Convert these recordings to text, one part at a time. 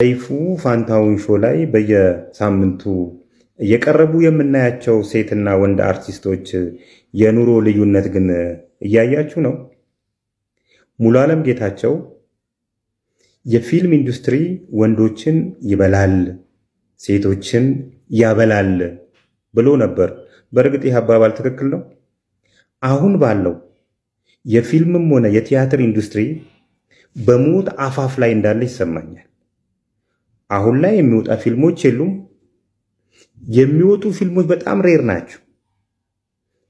ሰይፉ ፋንታሁን ሾው ላይ በየሳምንቱ እየቀረቡ የምናያቸው ሴትና ወንድ አርቲስቶች የኑሮ ልዩነት ግን እያያችሁ ነው። ሙሉዓለም ጌታቸው የፊልም ኢንዱስትሪ ወንዶችን ይበላል፣ ሴቶችን ያበላል ብሎ ነበር። በእርግጥ ይህ አባባል ትክክል ነው? አሁን ባለው የፊልምም ሆነ የቲያትር ኢንዱስትሪ በሞት አፋፍ ላይ እንዳለ ይሰማኛል። አሁን ላይ የሚወጣ ፊልሞች የሉም። የሚወጡ ፊልሞች በጣም ሬር ናቸው።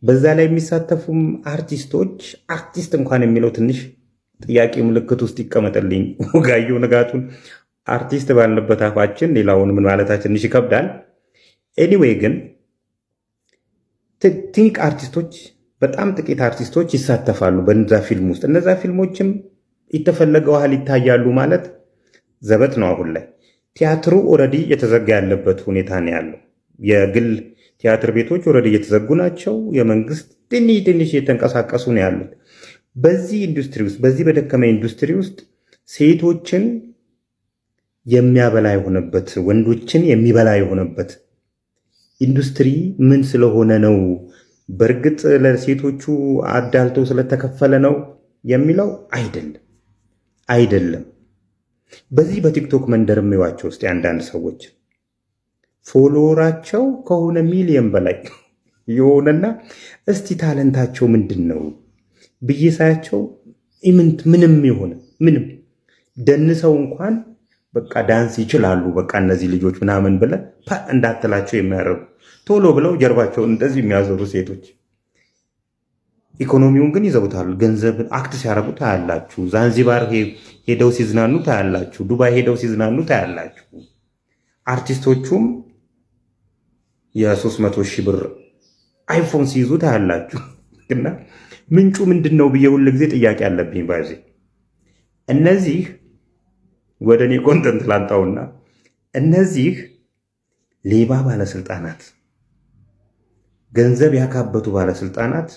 በዛ ላይ የሚሳተፉም አርቲስቶች አርቲስት እንኳን የሚለው ትንሽ ጥያቄ ምልክት ውስጥ ይቀመጥልኝ። ወጋየሁ ንጋቱን አርቲስት ባልንበት አፋችን ሌላውን ምን ማለታችን ትንሽ ይከብዳል። ኤኒዌይ ግን ትንቅ አርቲስቶች፣ በጣም ጥቂት አርቲስቶች ይሳተፋሉ በነዛ ፊልም ውስጥ። እነዛ ፊልሞችም የተፈለገው ያህል ይታያሉ ማለት ዘበት ነው። አሁን ላይ ቲያትሩ ኦልሬዲ የተዘጋ ያለበት ሁኔታ ነው ያለው። የግል ቲያትር ቤቶች ኦልሬዲ እየተዘጉ ናቸው። የመንግስት ትንሽ እየተንቀሳቀሱ ነው ያሉት። በዚህ ኢንዱስትሪ ውስጥ በዚህ በደከመ ኢንዱስትሪ ውስጥ ሴቶችን የሚያበላ የሆነበት ወንዶችን የሚበላ የሆነበት ኢንዱስትሪ ምን ስለሆነ ነው? በእርግጥ ለሴቶቹ አዳልቶ ስለተከፈለ ነው የሚለው አይደለም። በዚህ በቲክቶክ መንደር የሚዋቸው ውስጥ የአንዳንድ ሰዎች ፎሎወራቸው ከሆነ ሚሊዮን በላይ የሆነና እስቲ ታለንታቸው ምንድን ነው ብዬ ሳያቸው ምንም ደንሰው እንኳን በቃ ዳንስ ይችላሉ በቃ እነዚህ ልጆች ምናምን ብለህ እንዳትላቸው የሚያደርጉ ቶሎ ብለው ጀርባቸውን እንደዚህ የሚያዞሩ ሴቶች ኢኮኖሚውን ግን ይዘውታሉ። ገንዘብ አክት ሲያደርጉ ታያላችሁ። ዛንዚባር ሄደው ሲዝናኑ ታያላችሁ። ዱባይ ሄደው ሲዝናኑ ታያላችሁ። አርቲስቶቹም የ300,000 ብር አይፎን ሲይዙ ታያላችሁ። እና ምንጩ ምንድን ነው ብዬ ሁል ጊዜ ጥያቄ አለብኝ። ባዜ እነዚህ ወደ እኔ ኮንተንት ላንጣውና እነዚህ ሌባ ባለስልጣናት፣ ገንዘብ ያካበቱ ባለስልጣናት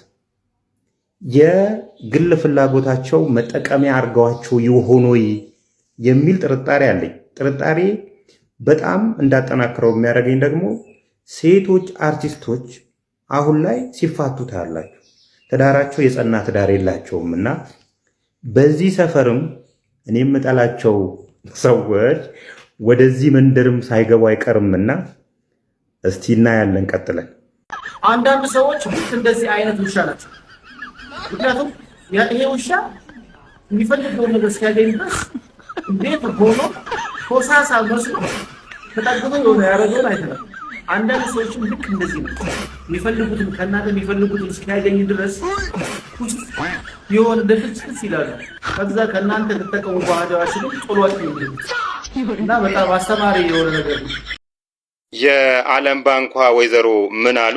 የግል ፍላጎታቸው መጠቀሚያ አድርገዋቸው ይሆኖይ የሚል ጥርጣሬ አለኝ። ጥርጣሬ በጣም እንዳጠናክረው የሚያደርገኝ ደግሞ ሴቶች አርቲስቶች አሁን ላይ ሲፋቱ ታያላችሁ። ትዳራቸው የጸና ትዳር የላቸውም እና በዚህ ሰፈርም እኔ የምጠላቸው ሰዎች ወደዚህ መንደርም ሳይገቡ አይቀርምና እስቲ እናያለን። ቀጥለን አንዳንድ ሰዎች እንደዚህ አይነት ውሻ ናቸው። ምክንያቱም ይሄ ውሻ የሚፈልገውን ነገር እስኪያገኝ ድረስ እንዴት ሆኖ ኮሳሳ መስሎ ተጠግቶ የሆነ ያደረገውን አይተናል። አንዳንድ ሰዎችም ልክ እንደዚህ ነው። የሚፈልጉትን ከእናንተ የሚፈልጉትን እስኪያገኝ ድረስ የሆነ ደፍጭት ይላሉ። ከዛ ከእናንተ ልጠቀሙ ባህዳዋችን ጦሏት እና በጣም አስተማሪ የሆነ ነገር ነው። የዓለም ባንኳ ወይዘሮ ምን አሉ?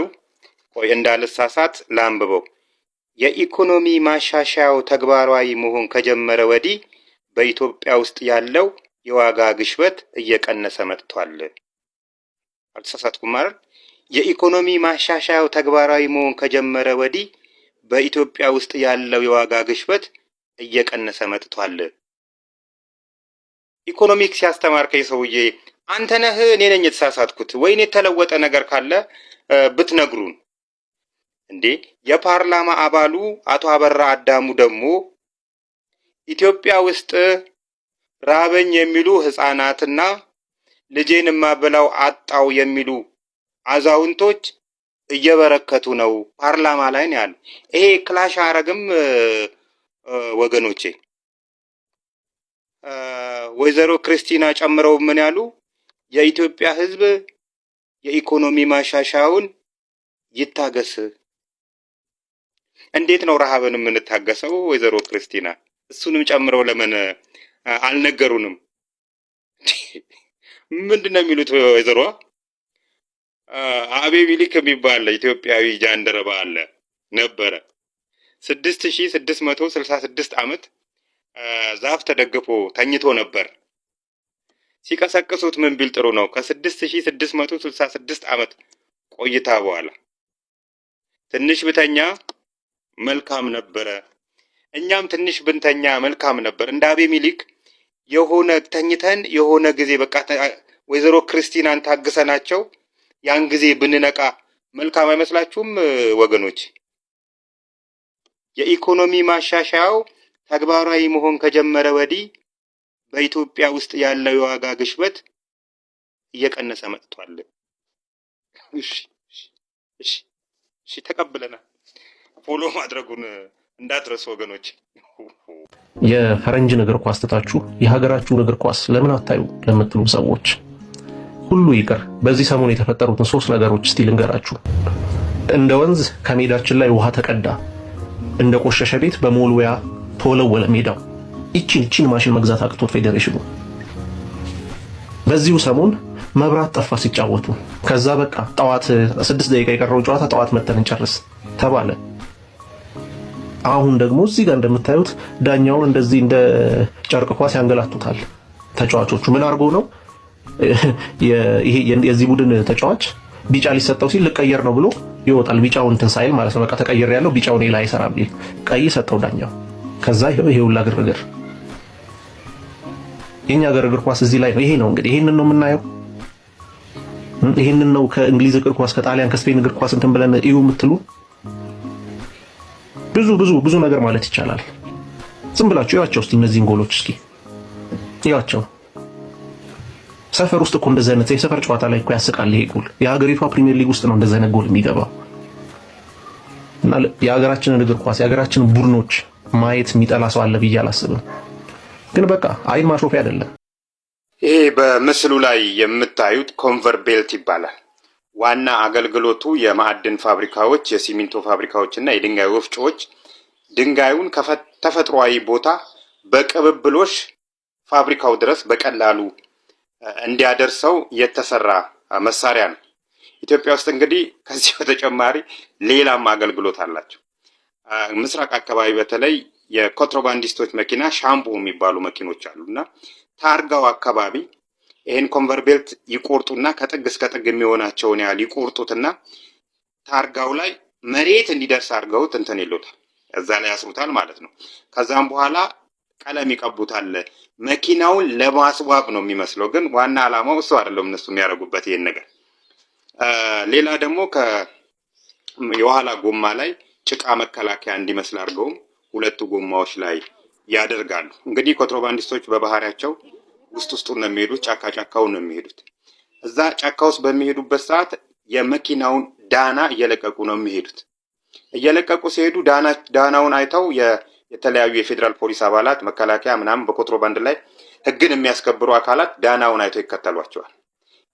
ቆይ እንዳልሳሳት ላንብበው። የኢኮኖሚ ማሻሻያው ተግባራዊ መሆን ከጀመረ ወዲህ በኢትዮጵያ ውስጥ ያለው የዋጋ ግሽበት እየቀነሰ መጥቷል። አልተሳሳትኩም ማለት? የኢኮኖሚ ማሻሻያው ተግባራዊ መሆን ከጀመረ ወዲህ በኢትዮጵያ ውስጥ ያለው የዋጋ ግሽበት እየቀነሰ መጥቷል። ኢኮኖሚክስ ያስተማርከኝ ሰውዬ አንተ ነህ? እኔ ነኝ የተሳሳትኩት? ወይኔ የተለወጠ ነገር ካለ ብትነግሩን። እንዴ የፓርላማ አባሉ አቶ አበራ አዳሙ ደግሞ ኢትዮጵያ ውስጥ ራበኝ የሚሉ ህፃናትና ልጄን ማበላው አጣው የሚሉ አዛውንቶች እየበረከቱ ነው ፓርላማ ላይ ነው ያሉ። ይሄ ክላሽ አረግም ወገኖቼ። ወይዘሮ ክርስቲና ጨምረው ምን ያሉ? የኢትዮጵያ ህዝብ የኢኮኖሚ ማሻሻያውን ይታገስ። እንዴት ነው ረሃብን የምንታገሰው? ወይዘሮ ክርስቲና እሱንም ጨምረው ለምን አልነገሩንም? ምንድነው የሚሉት? ወይዘሮ አቤ ሚሊክ የሚባል ኢትዮጵያዊ ጃንደረባ አለ ነበረ። 6666 ዓመት ዛፍ ተደግፎ ተኝቶ ነበር። ሲቀሰቅሱት ምን ቢል ጥሩ ነው? ከ6666 ዓመት ቆይታ በኋላ ትንሽ ብተኛ መልካም ነበረ፣ እኛም ትንሽ ብንተኛ መልካም ነበር። እንደ አቤ ሚሊክ የሆነ ተኝተን የሆነ ጊዜ በቃ ወይዘሮ ክርስቲናን ታግሰናቸው ያን ጊዜ ብንነቃ መልካም አይመስላችሁም ወገኖች? የኢኮኖሚ ማሻሻያው ተግባራዊ መሆን ከጀመረ ወዲህ በኢትዮጵያ ውስጥ ያለው የዋጋ ግሽበት እየቀነሰ መጥቷል። እሺ ተቀብለናል። ፎሎ ማድረጉን እንዳትረሱ ወገኖች። የፈረንጅን እግር ኳስ ትታችሁ የሀገራችሁን እግር ኳስ ለምን አታዩ ለምትሉ ሰዎች ሁሉ ይቅር። በዚህ ሰሞን የተፈጠሩትን 3 ነገሮች እስቲ ልንገራችሁ። እንደ ወንዝ ከሜዳችን ላይ ውሃ ተቀዳ፣ እንደ ቆሸሸ ቤት በሞልወያ ተወለወለ ሜዳው። ይቺን ማሽን መግዛት አቅቶት ፌዴሬሽኑ በዚሁ ሰሞን መብራት ጠፋ ሲጫወቱ። ከዛ በቃ ጠዋት 6 ደቂቃ የቀረው ጨዋታ ጠዋት መተን እንጨርስ ተባለ። አሁን ደግሞ እዚህ ጋር እንደምታዩት ዳኛውን እንደዚህ እንደ ጨርቅ ኳስ ያንገላቱታል። ተጫዋቾቹ ምን አድርጎ ነው? ይሄ የዚህ ቡድን ተጫዋች ቢጫ ሊሰጠው ሲል ልቀየር ነው ብሎ ይወጣል። ቢጫውን እንትን ሳይል ማለት ነው። በቃ ተቀየር ያለው ቢጫውን ላይ አይሰራም ቢል ቀይ ሰጠው ዳኛው። ከዛ ይሄ ሁላ ግርግር። የኛ ሀገር እግር ኳስ እዚህ ላይ ነው። ይሄ ነው እንግዲህ ይሄንን ነው የምናየው። ይሄንን ነው እግር ኳስ ከጣሊያን ከስፔን እግር ኳስ እንትን ብለን እዩ የምትሉ ብዙ ነገር ማለት ይቻላል። ዝም ብላችሁ ያቸው እስቲ እነዚህን ጎሎች እስኪ ያቸው። ሰፈር ውስጥ እኮ እንደዚህ አይነት የሰፈር ጨዋታ ላይ እኮ ያስቃል ይሄ ጎል። የሀገሪቷ ፕሪሚየር ሊግ ውስጥ ነው እንደዚህ አይነት ጎል የሚገባው። እና የሀገራችንን እግር ኳስ የሀገራችንን ቡድኖች ማየት የሚጠላ ሰው አለ ብዬ አላስብም። ግን በቃ አይን ማሾፊያ አይደለም። ይሄ በምስሉ ላይ የምታዩት ኮንቨር ቤልት ይባላል። ዋና አገልግሎቱ የማዕድን ፋብሪካዎች፣ የሲሚንቶ ፋብሪካዎች እና የድንጋይ ወፍጮዎች ድንጋዩን ከተፈጥሯዊ ቦታ በቅብብሎሽ ፋብሪካው ድረስ በቀላሉ እንዲያደርሰው የተሰራ መሳሪያ ነው። ኢትዮጵያ ውስጥ እንግዲህ ከዚህ በተጨማሪ ሌላም አገልግሎት አላቸው። ምስራቅ አካባቢ በተለይ የኮንትሮባንዲስቶች መኪና ሻምቦ የሚባሉ መኪኖች አሉና ታርጋው አካባቢ ይህን ኮንቨር ቤልት ይቆርጡና ከጥግ እስከ ጥግ የሚሆናቸውን ያህል ይቆርጡትና ታርጋው ላይ መሬት እንዲደርስ አድርገውት እንትን ይሉታል፣ እዛ ላይ ያስሩታል ማለት ነው። ከዛም በኋላ ቀለም ይቀቡታል። መኪናውን ለማስዋብ ነው የሚመስለው፣ ግን ዋና ዓላማው እሱ አይደለም። እነሱ የሚያደርጉበት ይሄን ነገር። ሌላ ደግሞ የኋላ ጎማ ላይ ጭቃ መከላከያ እንዲመስል አድርገውም 2 ጎማዎች ላይ ያደርጋሉ። እንግዲህ ኮንትሮባንዲስቶች በባህሪያቸው ውስጡን ነው የሚሄዱት፣ ጫካውን ነው የሚሄዱት። እዛ ጫካ ውስጥ በሚሄዱበት ሰዓት የመኪናውን ዳና እየለቀቁ ነው የሚሄዱት። እየለቀቁ ሲሄዱ ዳናውን አይተው የተለያዩ የፌዴራል ፖሊስ አባላት፣ መከላከያ ምናምን በኮንትሮባንድ ላይ ሕግን የሚያስከብሩ አካላት ዳናውን አይተው ይከተሏቸዋል።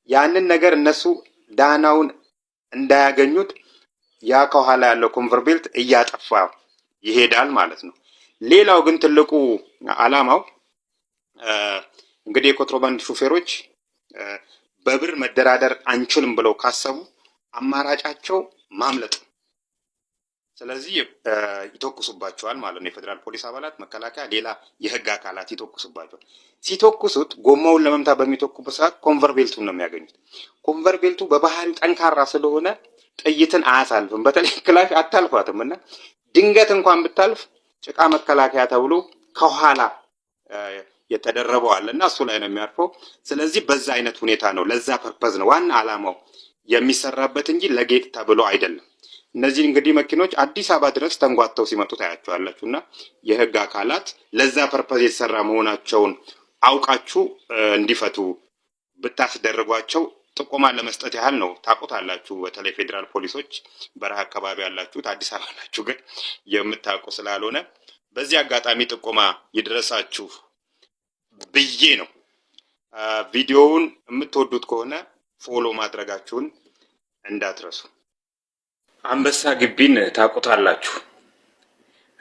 ያንን ነገር እነሱ ዳናውን እንዳያገኙት ያ ከኋላ ያለው ኮንቨር ቤልት እያጠፋ ይሄዳል ማለት ነው። ሌላው ግን ትልቁ ዓላማው እንግዲህ የኮንትሮባንድ ሹፌሮች በብር መደራደር አንችልም ብለው ካሰቡ አማራጫቸው ማምለጥ። ስለዚህ ይተኩሱባቸዋል ማለት ነው። የፌዴራል ፖሊስ አባላት፣ መከላከያ፣ ሌላ የህግ አካላት ይተኩሱባቸዋል። ሲተኩሱት ጎማውን ለመምታት በሚተኩበት ሰዓት ኮንቨር ቤልቱን ነው የሚያገኙት። ኮንቨር ቤልቱ በባህሪው ጠንካራ ስለሆነ ጥይትን አያሳልፍም። በተለይ ክላሽ አታልፏትም እና ድንገት እንኳን ብታልፍ ጭቃ መከላከያ ተብሎ ከኋላ የተደረበው አለ እና እሱ ላይ ነው የሚያርፈው። ስለዚህ በዛ አይነት ሁኔታ ነው፣ ለዛ ፐርፐዝ ነው ዋና ዓላማው የሚሰራበት እንጂ ለጌጥ ተብሎ አይደለም። እነዚህ እንግዲህ መኪኖች አዲስ አበባ ድረስ ተንጓተው ሲመጡ ታያቸዋላችሁ እና የህግ አካላት ለዛ ፐርፐዝ የተሰራ መሆናቸውን አውቃችሁ እንዲፈቱ ብታስደርጓቸው ጥቆማ ለመስጠት ያህል ነው። ታውቁታላችሁ፣ በተለይ ፌዴራል ፖሊሶች በረሃ አካባቢ ያላችሁት፣ አዲስ አበባ ናችሁ ግን የምታውቁ ስላልሆነ በዚህ አጋጣሚ ጥቆማ ይድረሳችሁ ብዬ ነው። ቪዲዮውን የምትወዱት ከሆነ ፎሎ ማድረጋችሁን እንዳትረሱ። አንበሳ ግቢን ታውቁታላችሁ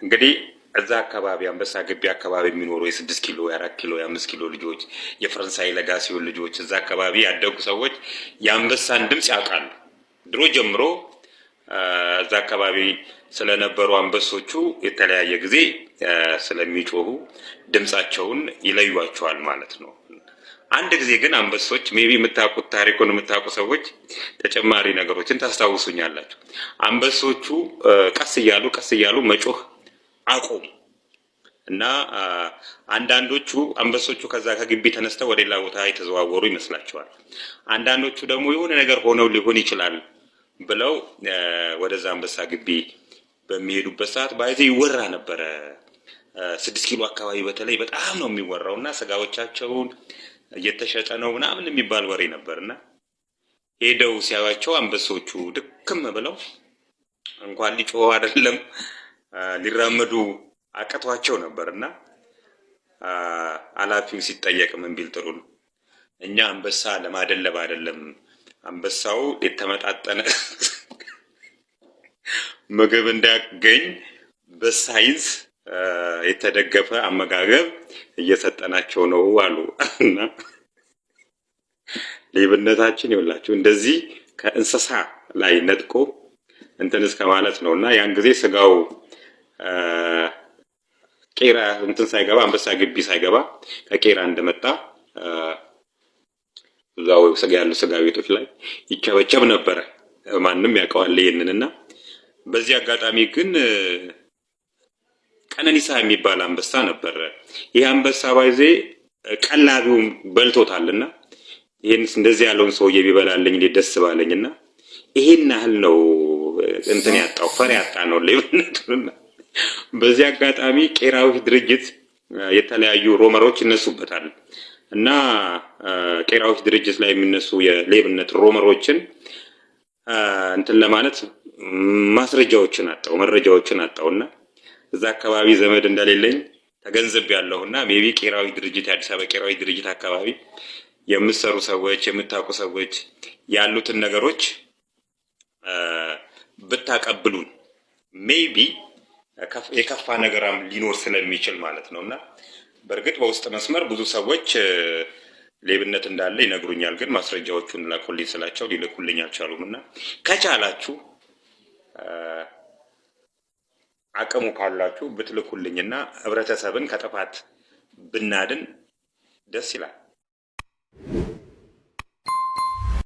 እንግዲህ እዛ አካባቢ አንበሳ ግቢ አካባቢ የሚኖሩ የ6 ኪሎ የ4 ኪሎ የ5 ኪሎ ልጆች፣ የፈረንሳይ ለጋሲዮን ልጆች፣ እዛ አካባቢ ያደጉ ሰዎች የአንበሳን ድምፅ ያውቃሉ። ድሮ ጀምሮ እዛ አካባቢ ስለነበሩ አንበሶቹ የተለያየ ጊዜ ስለሚጮሁ ድምፃቸውን ይለዩዋቸዋል ማለት ነው። አንድ ጊዜ ግን አንበሶች ሜቢ የምታውቁት ታሪኩን የምታውቁ ሰዎች ተጨማሪ ነገሮችን ታስታውሱኛላችሁ። አንበሶቹ ቀስ እያሉ መጮህ አቆሙ እና አንዳንዶቹ አንበሶቹ ከዛ ከግቢ ተነስተው ወደ ሌላ ቦታ የተዘዋወሩ ይመስላቸዋል። አንዳንዶቹ ደግሞ የሆነ ነገር ሆነው ሊሆን ይችላል ብለው ወደዛ አንበሳ ግቢ በሚሄዱበት ሰዓት ባይዜ ይወራ ነበረ። 6 ኪሎ አካባቢ በተለይ በጣም ነው የሚወራው እና ስጋዎቻቸውን እየተሸጠ ነው ምናምን የሚባል ወሬ ነበርና ሄደው ሲያዩአቸው አንበሶቹ ድክም ብለው እንኳን ሊጮሁ አይደለም ሊራመዱ አቅቷቸው ነበርና አላፊው ሲጠየቅ ምን ቢል ጥሩ ነው፣ እኛ አንበሳ ለማደለብ አይደለም፣ አንበሳው የተመጣጠነ ምግብ እንዲያገኝ በሳይንስ የተደገፈ አመጋገብ እየሰጠናቸው ነው አሉ። እና ሌብነታችን ይኸውላችሁ እንደዚህ ከእንስሳ ላይ ነጥቆ እንትን እስከ ማለት ነው። እና ያን ጊዜ ስጋው ቄራ እንትን ሳይገባ አንበሳ ግቢ ሳይገባ ከቄራ እንደመጣ እዛው ስጋ ያሉ ስጋ ቤቶች ላይ ይቸበቸብ ነበረ። ማንም ያውቀዋል ይሄንንና በዚህ አጋጣሚ ግን ቀነኒሳ የሚባል አንበሳ ነበር። ይሄ አንበሳ ባይዜ ቀላቢውን በልቶታልና ይሄን እንደዚህ ያለውን ሰውዬ ቢበላልኝ ደስ ባለኝና ይሄን ያህል ነው እንትን ያጣው ፈር ያጣ ነው ሌብነቱና በዚህ አጋጣሚ ቄራዊ ድርጅት የተለያዩ ሮመሮች ይነሱበታል እና ቄራዊ ድርጅት ላይ የሚነሱ የሌብነት ሮመሮችን እንትን ለማለት ማስረጃዎችን አጣው መረጃዎችን አጣውና እዛ አካባቢ ዘመድ እንደሌለኝ ተገንዘብ ያለውና ሜቢ ቄራዊ ድርጅት የአዲስ አበባ ቄራዊ ድርጅት አካባቢ የምትሰሩ ሰዎች የምታውቁ ሰዎች ያሉትን ነገሮች ብታቀብሉን ሜቢ የከፋ ነገራም ሊኖር ስለሚችል ማለት ነውና በእርግጥ በውስጥ መስመር ብዙ ሰዎች ሌብነት እንዳለ ይነግሩኛል። ግን ማስረጃዎቹን ላኩልኝ ስላቸው ሊልኩልኝ አልቻሉምና ከቻላችሁ አቅሙ ካላችሁ ብትልኩልኝና ህብረተሰብን ከጥፋት ብናድን ደስ ይላል።